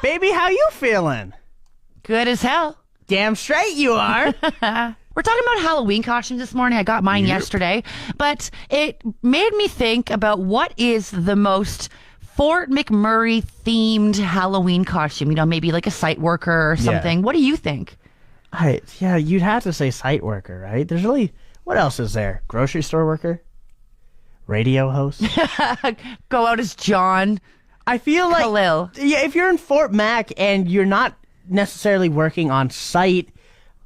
Baby, how you feeling? Good as hell. Damn straight you are. We're talking about Halloween costumes this morning. I got mine yesterday, but it made me think about what is the most Fort McMurray themed Halloween costume. You know, maybe like a site worker or something. What do you think? Yeah, you'd have to say site worker, right? There's really, what else is there? Grocery store worker? Radio host? Go out as John. I feel like, Khalil. Yeah, if you're in Fort Mac and you're not necessarily working on site,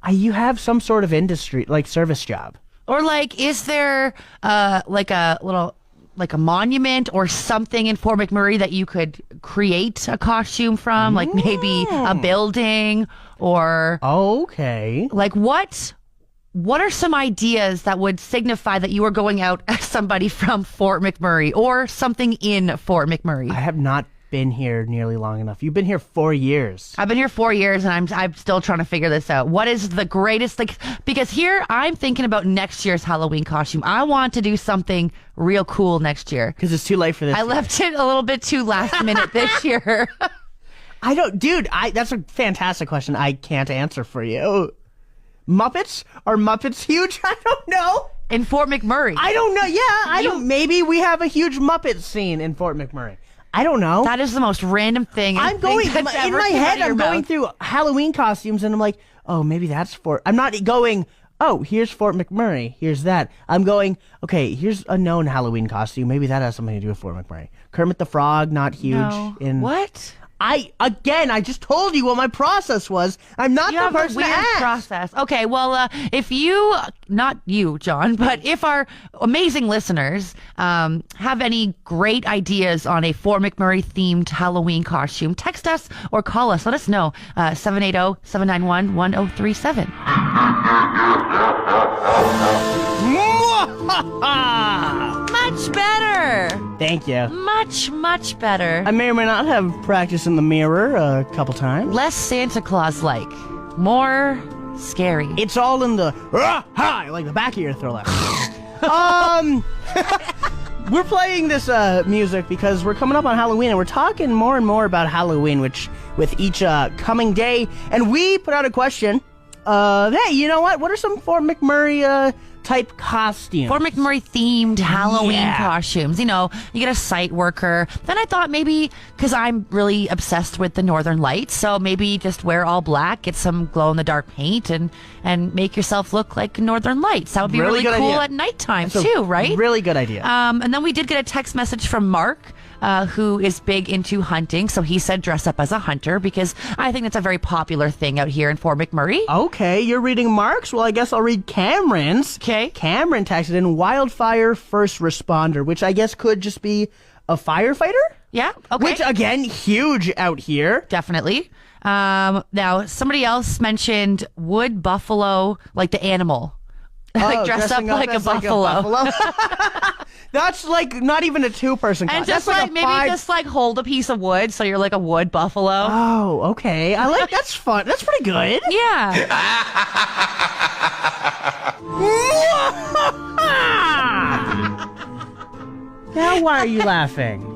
you have some sort of industry, like service job. Or like, is there like a monument or something in Fort McMurray that you could create a costume from? Like maybe a building or... Okay. Like what are some ideas that would signify that you are going out as somebody from Fort McMurray or something in Fort McMurray? I have not been here nearly long enough. You've been here 4 years. I've been here 4 years and I'm still trying to figure this out. What is the greatest, because here I'm thinking about next year's Halloween costume. I want to do something real cool next year. Because it's too late for this. I left it a little bit too last minute this year. That's a fantastic question. I can't answer for you. Muppets? Are Muppets huge? I don't know. In Fort McMurray. I don't know. Yeah, maybe we have a huge Muppet scene in Fort McMurray. I don't know. That is the most random thing. I'm going in my head. I'm going through Halloween costumes, and I'm like, oh, maybe that's Fort. I'm not going, oh, here's Fort McMurray. Here's that. I'm going, okay, here's a known Halloween costume. Maybe that has something to do with Fort McMurray. Kermit the Frog, not huge. No. What? I just told you what my process was. I'm not the person to ask. Process. Okay, well, if you, not you, John, but if our amazing listeners have any great ideas on a Fort McMurray themed Halloween costume, text us or call us. Let us know. 780-791-1037. Much better. Thank you. Much better. I may or may not have practiced in the mirror a couple times. Less Santa Claus-like. More scary. It's all in the like the back of your throat. We're playing this music because we're coming up on Halloween and we're talking more and more about Halloween, which with each coming day. And we put out a question. Hey, you know what? What are some Fort McMurray type costumes? Fort McMurray themed Halloween costumes. You know, you get a site worker. Then I thought maybe, because I'm really obsessed with the Northern Lights, so maybe just wear all black, get some glow-in-the-dark paint, and make yourself look like Northern Lights. That would be really cool idea. At nighttime too, right? Really good idea. And then we did get a text message from Mark, who is big into hunting. So he said dress up as a hunter because I think that's a very popular thing out here in Fort McMurray. Okay, you're reading Mark's? Well, I guess I'll read Cameron's. Okay. Cameron texted in wildfire first responder, which I guess could just be a firefighter? Yeah, okay. Which, again, huge out here. Definitely. Now, somebody else mentioned wood buffalo, like the animal. Like dress up like a buffalo. That's like not even a two-person costume. And just like maybe just like hold a piece of wood so you're like a wood buffalo. Oh, okay. I like that's fun. That's pretty good. Yeah. Now why are you laughing?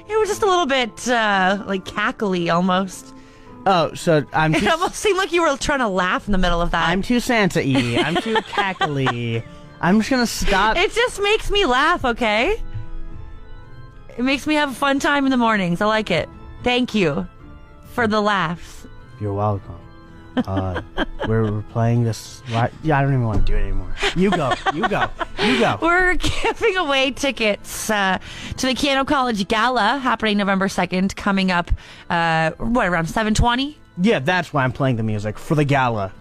It was just a little bit like cackly almost. Oh, so It almost seemed like you were trying to laugh in the middle of that. I'm too Santa-y. I'm too cackly. I'm just gonna stop. It just makes me laugh, okay? It makes me have a fun time in the mornings. I like it. Thank you for the laughs. You're welcome. We're playing this. Yeah, I don't even want to do it anymore. You go. We're giving away tickets to the Keano College Gala happening November 2nd, coming up, around 7:20? Yeah, that's why I'm playing the music, for the gala.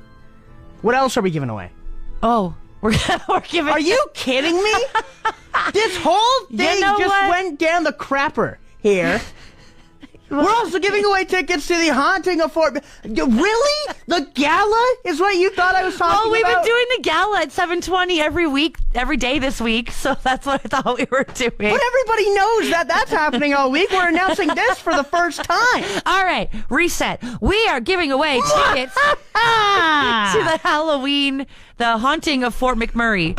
What else are we giving away? Oh, we're giving... Are you kidding me? This whole thing went down the crapper here. We're also giving away tickets to the haunting of Fort... Really? The gala is what you thought I was talking about? Well, we've been doing the gala at 7:20 every week, every day this week, so that's what I thought we were doing. But everybody knows that that's happening all week. We're announcing this for the first time. All right, reset. We are giving away tickets to the Halloween The Haunting of Fort McMurray.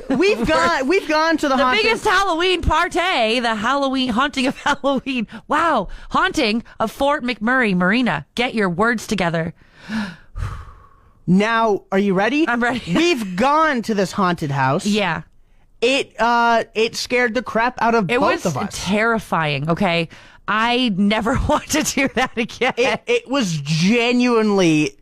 We've gone to the haunting. Biggest Halloween party, the Halloween Haunting of Halloween. Wow. Haunting of Fort McMurray, Marina. Get your words together. Now, are you ready? I'm ready. We've gone to this haunted house. Yeah. It scared the crap out of both of us. It was terrifying, okay? I never want to do that again. It was genuinely,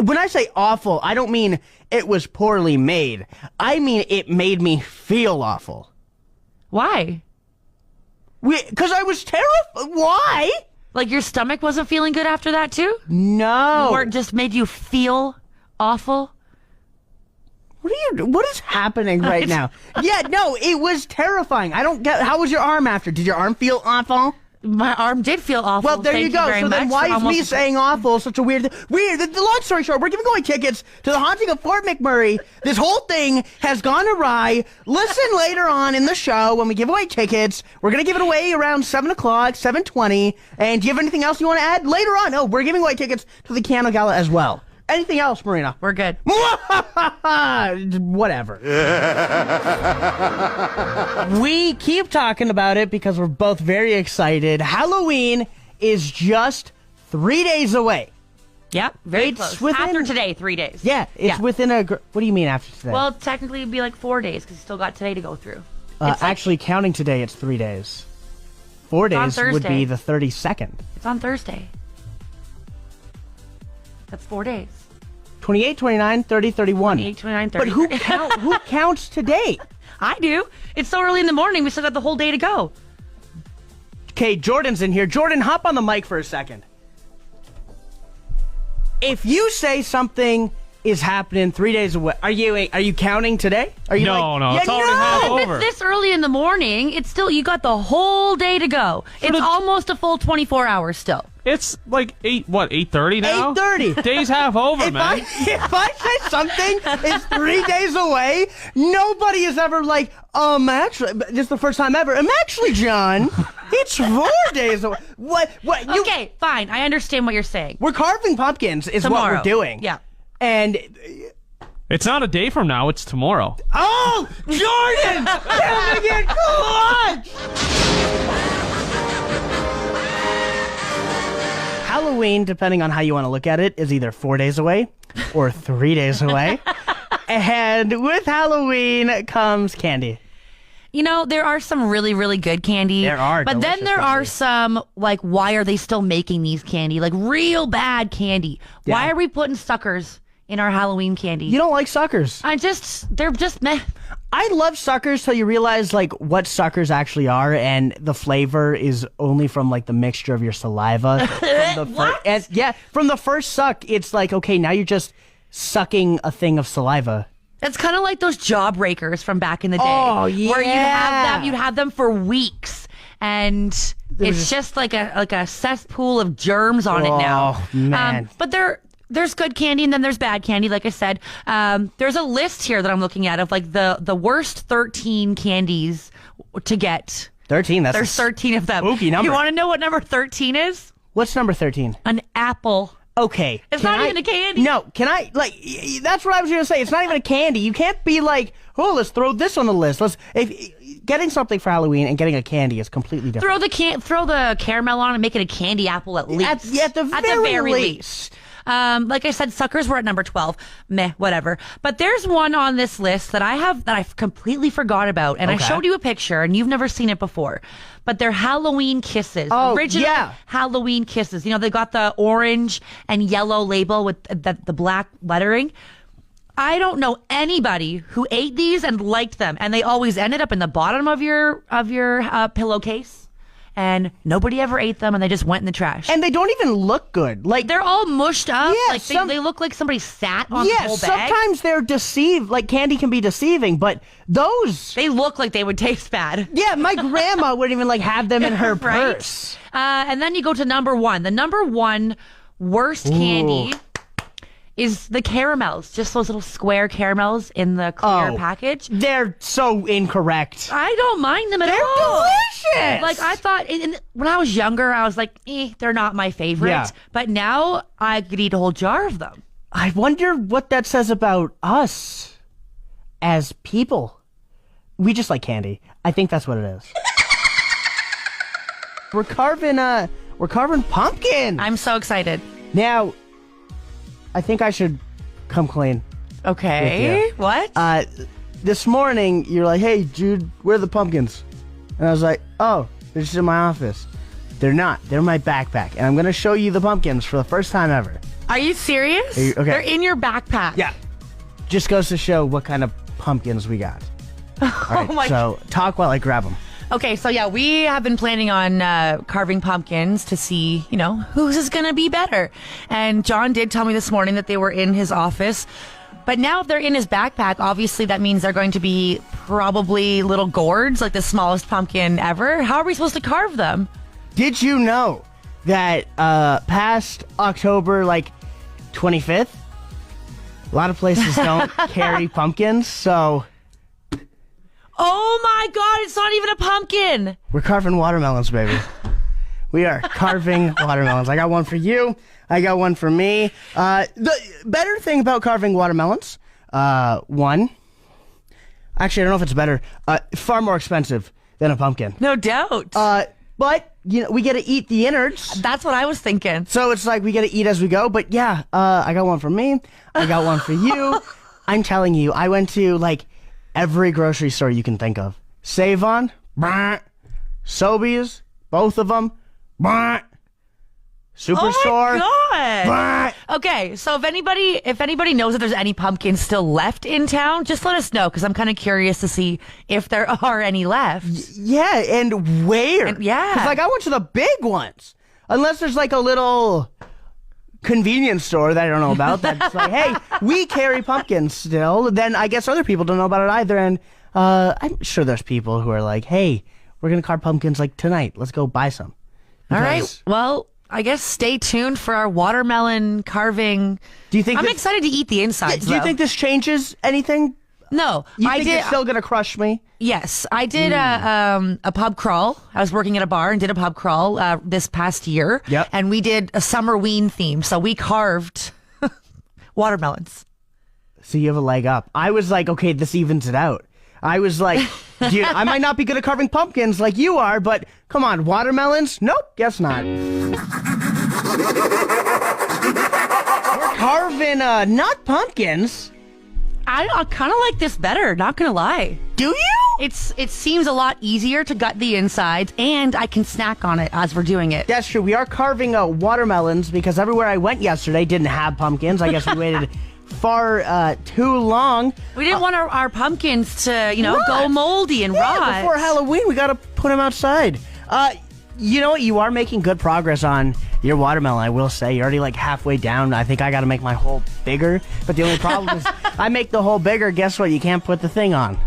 when I say awful, I don't mean it was poorly made. I mean it made me feel awful. Why? Because I was terrified. Why? Like your stomach wasn't feeling good after that too? No. Or it just made you feel awful? What is happening right now? Yeah, no, it was terrifying. I don't get, how was your arm after? Did your arm feel awful? My arm did feel awful. Well, there you go. So then why is me saying awful such a weird... The long story short, we're giving away tickets to the Haunting of Fort McMurray. This whole thing has gone awry. Listen later on in the show when we give away tickets. We're going to give it away around 7 o'clock, 7:20. And do you have anything else you want to add? Later on, no, we're giving away tickets to the Piano Gala as well. Anything else, Marina? We're good. Whatever. We keep talking about it because we're both very excited. Halloween is just 3 days away. Yep, very close. After today, 3 days. Yeah, it's within a... What do you mean after today? Well, technically it'd be like 4 days because you still got today to go through. Actually, counting today, it's 3 days. 4 days would be the 32nd. It's on Thursday. That's 4 days. 28, 29, 30, 31. 28, 29, 30. But who counts today? I do. It's so early in the morning. We still got the whole day to go. Okay, Jordan's in here. Jordan, hop on the mic for a second. If you say something is happening 3 days away, are you counting today? Are you No, it's already half over. If it's this early in the morning, it's still, you got the whole day to go. It's almost a full 24 hours still. It's like 8:30 now? 8:30. Day's half over, man. If I say something is 3 days away, nobody is ever like, actually, this is the first time ever. Actually, John, it's 4 days away. What? Okay, fine. I understand what you're saying. We're carving pumpkins is Tomorrow. what we're doing. Yeah. And... It's not a day from now, it's tomorrow. Oh, Jordan! You're gonna get clutch! Halloween, depending on how you want to look at it, is either 4 days away or 3 days away. And with Halloween comes candy. You know, there are some really, really good candy. There are. But then there candy. are some, like, why are they still making these candy? Like, real bad candy. Yeah. Why are we putting suckers in our Halloween candy? You don't like suckers. They're just meh. I love suckers till you realize, like, what suckers actually are, and the flavor is only from, like, the mixture of your saliva. What? From the first suck, it's like, okay, now you're just sucking a thing of saliva. It's kind of like those jawbreakers from back in the day. Oh, yeah. Where you'd have them for weeks, and it's just like a cesspool of germs on it now. Oh, man. But there's good candy and then there's bad candy, like I said. There's a list here that I'm looking at of like the worst 13 candies to get. 13, There's 13 of them. spooky number. You want to know what number 13 is? What's number 13? An apple. Okay. It's not even a candy. No, can I, like, that's what I was going to say. It's not even a candy. You can't be like, oh, let's throw this on the list. Getting something for Halloween and getting a candy is completely different. Throw the caramel on and make it a candy apple at least. At the very least. Like I said, suckers were at number 12. Meh, whatever. But there's one on this list that I've completely forgot about. And I showed you a picture and you've never seen it before. But they're Halloween kisses. Oh, Original yeah. Halloween kisses. You know, they got the orange and yellow label with the black lettering. I don't know anybody who ate these and liked them. And they always ended up in the bottom of your pillowcase. And nobody ever ate them, and they just went in the trash. And they don't even look good. Like, they're all mushed up. Yeah, like they look like somebody sat on the whole bag. Sometimes they're deceived. Like, candy can be deceiving, but those... They look like they would taste bad. Yeah, my grandma wouldn't even, like, have them in her Right? purse. And then you go to number one. The number one worst candy is the caramels. Just those little square caramels in the clear package. They're so incorrect. I don't mind them at They're all. delicious! Like, I thought, when I was younger, I was like, they're not my favorite. Yeah. But now, I could eat a whole jar of them. I wonder what that says about us as people. We just like candy. I think that's what it is. We're carving pumpkin. I'm so excited. Now, I think I should come clean. Okay. With you. What? This morning, you're like, hey, Jude, where are the pumpkins? And I was like, oh, they're just in my office. They're not. They're in my backpack. And I'm going to show you the pumpkins for the first time ever. Are you serious? Okay. They're in your backpack. Yeah. Just goes to show what kind of pumpkins we got. All right, so talk while I grab them. Okay, so yeah, we have been planning on carving pumpkins to see, whose is going to be better. And John did tell me this morning that they were in his office. But now if they're in his backpack, obviously that means they're going to be probably little gourds, like the smallest pumpkin ever. How are we supposed to carve them? Did you know that past October, 25th, a lot of places don't carry pumpkins, so... Oh my God, it's not even a pumpkin. We're carving watermelons, baby. We are carving watermelons. I got one for you. I got one for me. The better thing about carving watermelons, one, actually, I don't know if it's better, far more expensive than a pumpkin. No doubt. But, we get to eat the innards. That's what I was thinking. So it's like we get to eat as we go. But yeah, I got one for me. I got one for you. I'm telling you, I went to, every grocery store you can think of. Save-On, Sobeys, both of them, Superstore. Oh my God. Okay, so if anybody knows if there's any pumpkins still left in town, just let us know, because I'm kind of curious to see if there are any left. Yeah, and where? Yeah. Because I went to the big ones. Unless there's a little convenience store that I don't know about that's like, hey, we carry pumpkins still, then I guess other people don't know about it either. And I'm sure there's people who are like, hey, we're going to carve pumpkins tonight. Let's go buy some. All right. Well, I guess stay tuned for our watermelon carving. Do you think I'm excited to eat the insides, do you think this changes anything? No. You think you're still going to crush me? Yes. I did a pub crawl. I was working at a bar and did a pub crawl this past year. Yep. And we did a summer-ween theme. So we carved watermelons. So you have a leg up. I was like, okay, this evens it out. I was like, dude, I might not be good at carving pumpkins like you are, but come on, watermelons? Nope, guess not. We're carving not pumpkins. I kind of like this better, not gonna lie. Do you? It seems a lot easier to gut the insides, and I can snack on it as we're doing it. That's true. We are carving watermelons because everywhere I went yesterday didn't have pumpkins. I guess we waited far too long. We didn't want our pumpkins to, go moldy and rot. Before Halloween, we got to put them outside. You know what? You are making good progress on your watermelon, I will say. You're already halfway down. I think I got to make my hole bigger. But the only problem is I make the hole bigger. Guess what? You can't put the thing on.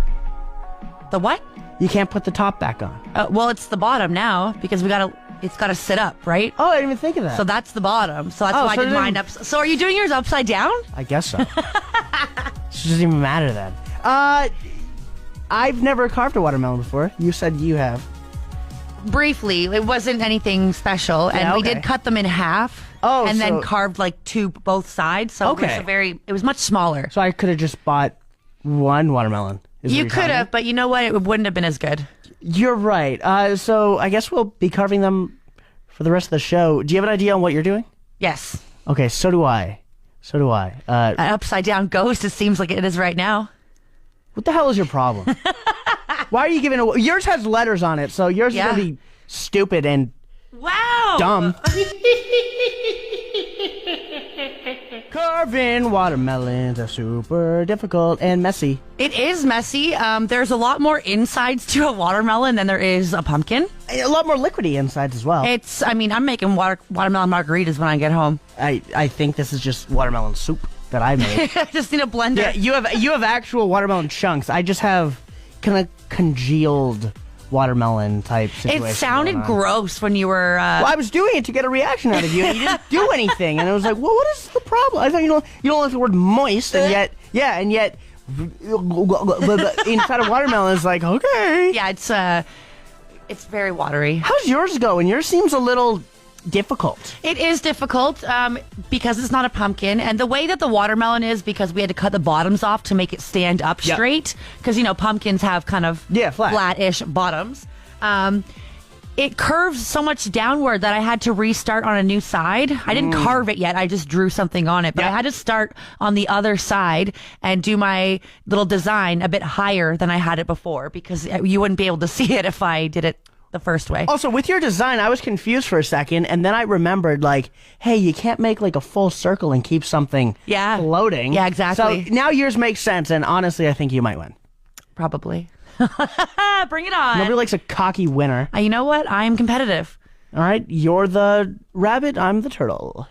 The what? You can't put the top back on. Well, it's the bottom now because it's got to sit up, right? Oh, I didn't even think of that. So that's the bottom. So that's why I did mine up. So are you doing yours upside down? I guess so. It doesn't even matter then. I've never carved a watermelon before. You said you have. Briefly, it wasn't anything special, and we did cut them in half. Oh, and then carved to both sides. So it was much smaller. So I could have just bought one watermelon. You could have, but you know what? It wouldn't have been as good. You're right. So I guess we'll be carving them for the rest of the show. Do you have an idea on what you're doing? Yes. Okay, so do I. An upside down ghost, it seems like it is right now. What the hell is your problem? Why are you giving it? Yours has letters on it, so yours is going to be stupid and dumb. Carving watermelons are super difficult and messy. It is messy. There's a lot more insides to a watermelon than there is a pumpkin. A lot more liquidy insides as well. I'm making watermelon margaritas when I get home. I think this is just watermelon soup that I made. I just need a blender. Yeah, you have actual watermelon chunks. I just have kind of congealed watermelon type situation. It sounded gross when you were... Well, I was doing it to get a reaction out of you, and you didn't do anything. And I was like, well, what is the problem? I thought you don't like the word moist, and yet inside of watermelon is like, okay. Yeah, it's very watery. How's yours going? Yours seems a little difficult. It is difficult because it's not a pumpkin. And the way that the watermelon is, because we had to cut the bottoms off to make it stand up Yep. straight. Because, pumpkins have kind of Flat. flat-ish bottoms. It curves so much downward that I had to restart on a new side. I didn't carve it yet. I just drew something on it. But I had to start on the other side and do my little design a bit higher than I had it before, because you wouldn't be able to see it if I did it the first way. Also, with your design, I was confused for a second, and then I remembered, hey, you can't make a full circle and keep something floating. Yeah, exactly. So now yours makes sense, and honestly, I think you might win. Probably. Bring it on. Nobody likes a cocky winner. You know what? I am competitive. All right, you're the rabbit, I'm the turtle.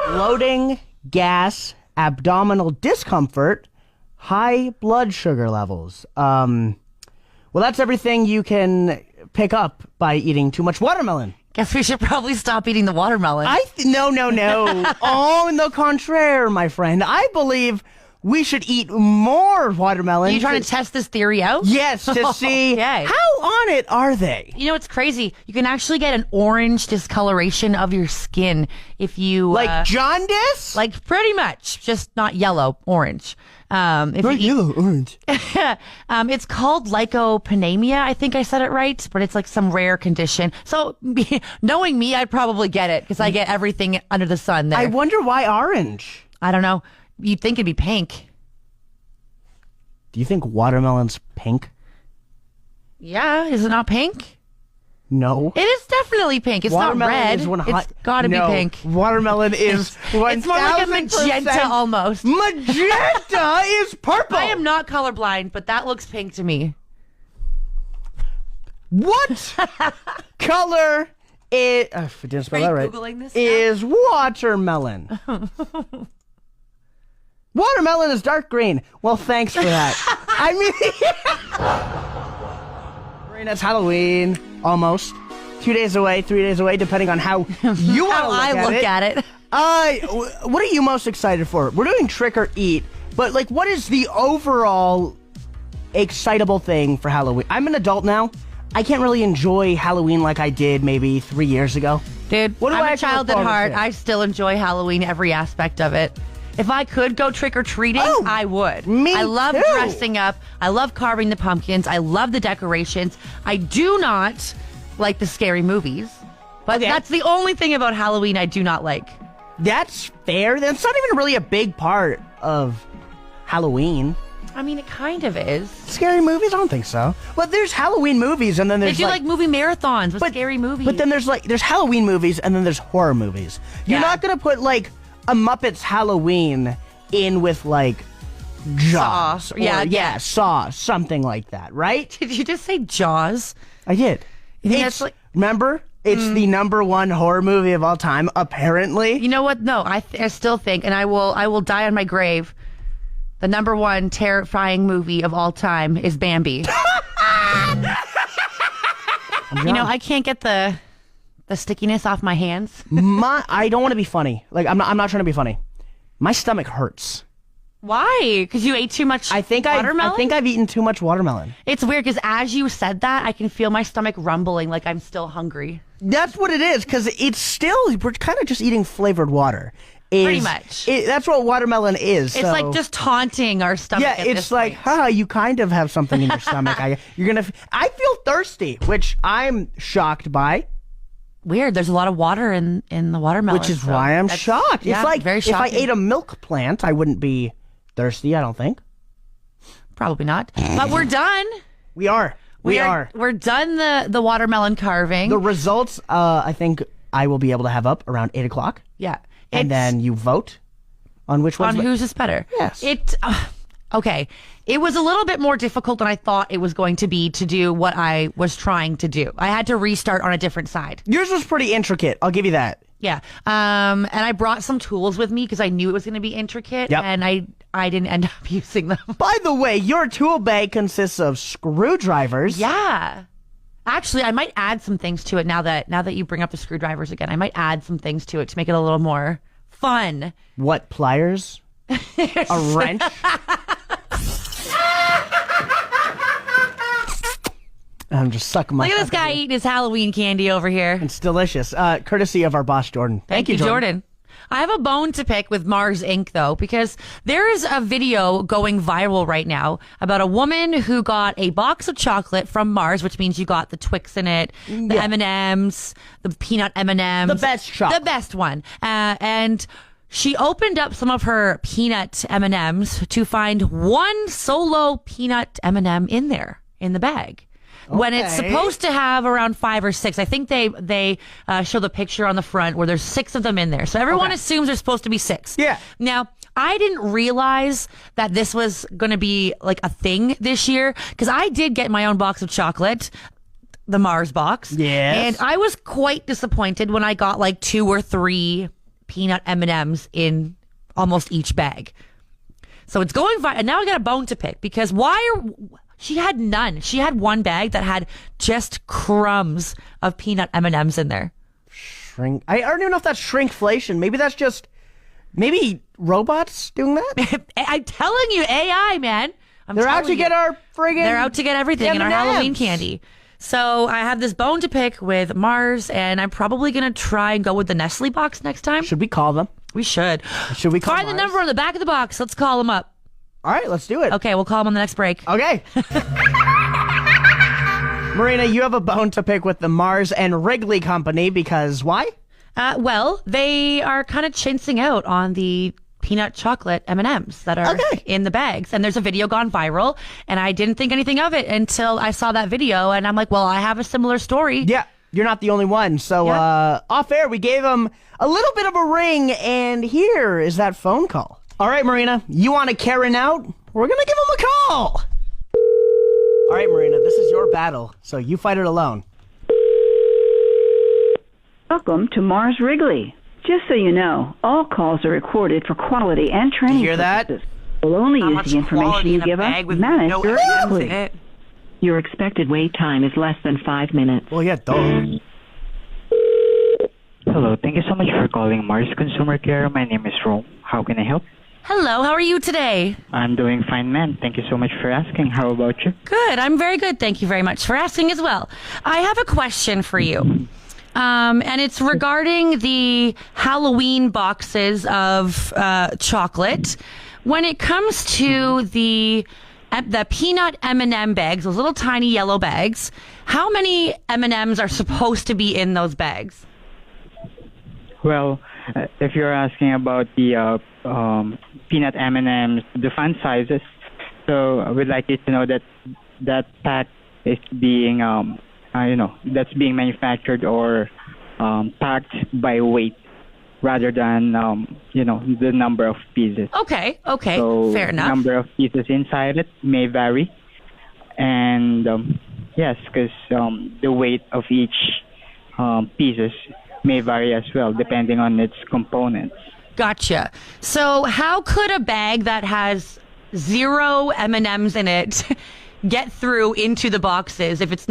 Bloating, gas, abdominal discomfort, high blood sugar levels. Well, that's everything you can pick up by eating too much watermelon. Guess we should probably stop eating the watermelon. No. Oh, no contraire, my friend. I believe we should eat more watermelon. Are you trying to test this theory out? Yes, to see Okay. how on it are they. You know, it's crazy. You can actually get an orange discoloration of your skin if you... Like jaundice? Like pretty much, just not yellow, orange. If you eat- yellow, orange. It's called lycopenia. I think I said it right, but it's like some rare condition. So knowing me, I'd probably get it because I get everything under the sun there. I wonder why orange. I don't know. You'd think it'd be pink. Do you think watermelon's pink? Yeah, is it not pink? No. It is definitely pink. It's not red. It's got to be pink. Watermelon is 1000%. It's more like a magenta almost. Magenta is purple. I am not colorblind, but that looks pink to me. What color is... if I didn't spell Are you that right. Googling this now? Is watermelon. Watermelon is dark green. Well, thanks for that. I mean... Marina, it's Halloween. Almost. 2 days away, 3 days away, depending on how you want to look at it. What are you most excited for? We're doing trick or eat, but what is the overall excitable thing for Halloween? I'm an adult now. I can't really enjoy Halloween like I did maybe 3 years ago. Dude, What do I'm I a actually child look at forward heart. to? I still enjoy Halloween, every aspect of it. If I could go trick-or-treating, Oh, I would. me I love too. dressing up. I love carving the pumpkins. I love the decorations. I do not like the scary movies. But Okay. that's the only thing about Halloween I do not like. That's fair. That's not even really a big part of Halloween. I mean, it kind of is. Scary movies? I don't think so. But there's Halloween movies, and then They there's do like movie marathons with scary movies. But then there's Halloween movies, and then there's horror movies. You're Yeah. not gonna put a Muppets Halloween in with Jaws. Saw. Yeah. Saw, something like that, right? Did you just say Jaws? I did. You think It's, that's remember? It's the number one horror movie of all time, apparently. You know what? No, I still think, and I will die on my grave. The number one terrifying movie of all time is Bambi. I can't get the stickiness off my hands. I don't want to be funny. I'm not trying to be funny. My stomach hurts. Why? Because you ate too much watermelon? I think I've eaten too much watermelon. It's weird because as you said that, I can feel my stomach rumbling like I'm still hungry. That's what it is, because we're kind of just eating flavored water. Pretty much. That's what watermelon is. It's so. like just taunting our stomach. Yeah, at it's this like, point. haha, you kind of have something in your stomach. I feel thirsty, which I'm shocked by. Weird. There's a lot of water in the watermelon. Which is so why I'm that's- shocked. Yeah, It's like very if I shocking. ate a milk plant, I wouldn't be thirsty, I don't think. Probably not. But we're done. We are. We are. We're done the watermelon carving. The results, I think I will be able to have up around 8 o'clock. yeah. And It's- then you vote on which on one's whose is better. Yes. Okay. It was a little bit more difficult than I thought it was going to be to do what I was trying to do. I had to restart on a different side. Yours was pretty intricate. I'll give you that. Yeah. And I brought some tools with me because I knew it was going to be intricate. Yep. And I didn't end up using them. By the way, your tool bag consists of screwdrivers. Yeah. Actually, I might add some things to it now that you bring up the screwdrivers again. I might add some things to it to make it a little more fun. What, pliers? A wrench? I'm just sucking my. Look at this guy eating his Halloween candy over here. It's delicious. Courtesy of our boss, Jordan. Thank you, Jordan. I have a bone to pick with Mars Inc., though, because there is a video going viral right now about a woman who got a box of chocolate from Mars, which means you got the Twix in it, the M&Ms, the peanut M&Ms. The best chocolate. The best one. And she opened up some of her peanut M&Ms to find one solo peanut M&M in there, in the bag. When it's supposed to have around 5 or 6. I think they show the picture on the front where there's 6 of them in there. So everyone assumes there's supposed to be 6. Yeah. Now, I didn't realize that this was going to be like a thing this year because I did get my own box of chocolate, the Mars box. Yes. And I was quite disappointed when I got like 2 or 3 peanut M&Ms in almost each bag. So it's going viral. And now I got a bone to pick because she had none. She had one bag that had just crumbs of peanut M&Ms in there. Shrink. I don't even know if that's shrinkflation. Maybe that's just robots doing that. I'm telling you, AI, man. They're out to get our friggin'. They're out to get everything in our M&Ms. Halloween candy. So I have this bone to pick with Mars, and I'm probably gonna try and go with the Nestle box next time. Should we call them? We should. Should we call Find the Mars? number on the back of the box. Let's call them up. All right, let's do it. Okay, we'll call them on the next break. Okay. Marina, you have a bone to pick with the Mars and Wrigley Company because why? Well, they are kind of chinsing out on the peanut chocolate M&Ms that are in the bags. And there's a video gone viral, and I didn't think anything of it until I saw that video, and I'm like, well, I have a similar story. Yeah, you're not the only one. So off air, we gave them a little bit of a ring, and here is that phone call. All right, Marina, you want to Karen out? We're going to give them a call. All right, Marina, this is your battle, so you fight it alone. Welcome to Mars Wrigley. Just so you know, all calls are recorded for quality and training You hear that? purposes. We'll only use the information you give us managed directly. Your expected wait time is less than 5 minutes. Well, yeah, duh. Hello, thank you so much for calling Mars Consumer Care. My name is Rome. How can I help? Hello, how are you today? I'm doing fine, man. Thank you so much for asking. How about you? Good, I'm very good. Thank you very much for asking as well. I have a question for you. And it's regarding the Halloween boxes of chocolate. When it comes to the peanut M&M bags, those little tiny yellow bags, how many M&Ms are supposed to be in those bags? Well, if you're asking about the peanut M&Ms, the fun sizes, so I would like you to know that that pack is being, that's being manufactured or packed by weight rather than, the number of pieces. Okay, So fair enough. Number of pieces inside it may vary. And yes, because the weight of each pieces may vary as well, depending on its components. Gotcha. So how could a bag that has 0 M&Ms in it get through into the boxes if it's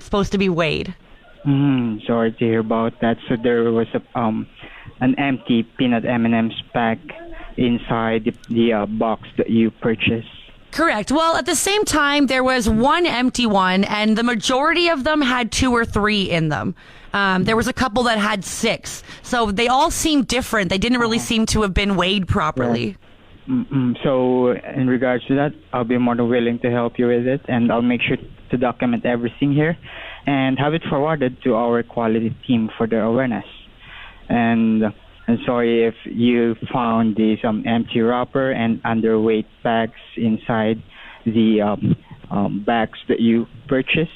supposed to be weighed? Sorry to hear about that. So there was an empty peanut M&Ms pack inside the box that you purchased. Correct. Well, at the same time, there was one empty one, and the majority of them had 2 or 3 in them. There was a couple that had 6. So they all seemed different. They didn't really seem to have been weighed properly. So in regards to that, I'll be more than willing to help you with it, and I'll make sure to document everything here and have it forwarded to our quality team for their awareness. And I'm sorry if you found these empty wrapper and underweight bags inside the bags that you purchased.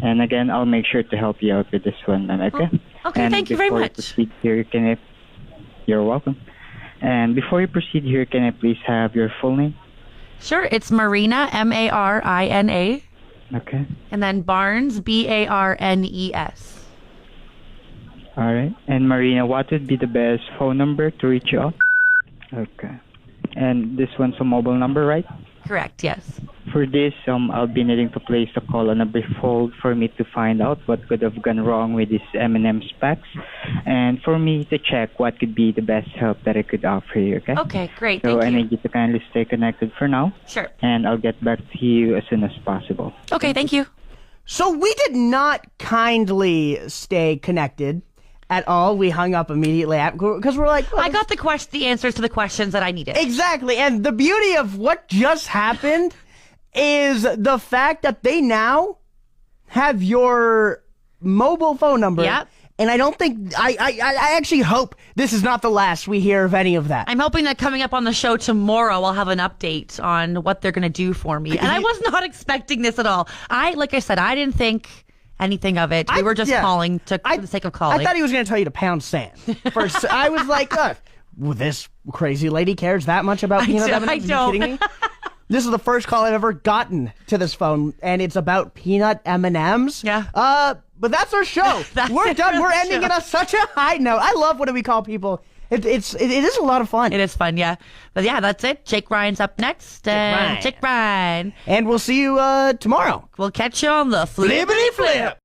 And again, I'll make sure to help you out with this one, ma'am, okay? Okay, and thank you very before much. Proceed here, you're welcome. And before you proceed here, can I please have your full name? Sure, it's Marina, Marina. Okay. And then Barnes, Barnes. All right. And Marina, what would be the best phone number to reach you out? Okay. And this one's a mobile number, right? Correct, yes. For this, I'll be needing to place a call on a brief hold for me to find out what could have gone wrong with these M&M packs, and for me to check what could be the best help that I could offer you, okay? Okay, great. So Thank I you. need you to kindly stay connected for now. Sure. And I'll get back to you as soon as possible. Okay, thank you. So we did not kindly stay connected at all. We hung up immediately because we're like, well, I got the answers to the questions that I needed. exactly. And the beauty of what just happened is the fact that they now have your mobile phone number. Yep. And I don't think I actually hope this is not the last we hear of any of that. I'm hoping that coming up on the show tomorrow, I'll have an update on what they're going to do for me. And I was not expecting this at all. Like I said, I didn't think anything of it. We were just calling for the sake of calling. I thought he was going to tell you to pound sand. First, I was like, well, this crazy lady cares that much about peanut M&Ms? I Are you don't. kidding me? This is the first call I've ever gotten to this phone, and it's about peanut M&Ms. Yeah. But that's our show. We're done. We're ending it on such a high note. I love what do we call people. It is a lot of fun. It is fun, yeah. But yeah, that's it. Jake Ryan's up next. Jake Ryan. And we'll see you tomorrow. We'll catch you on the Flippity flip.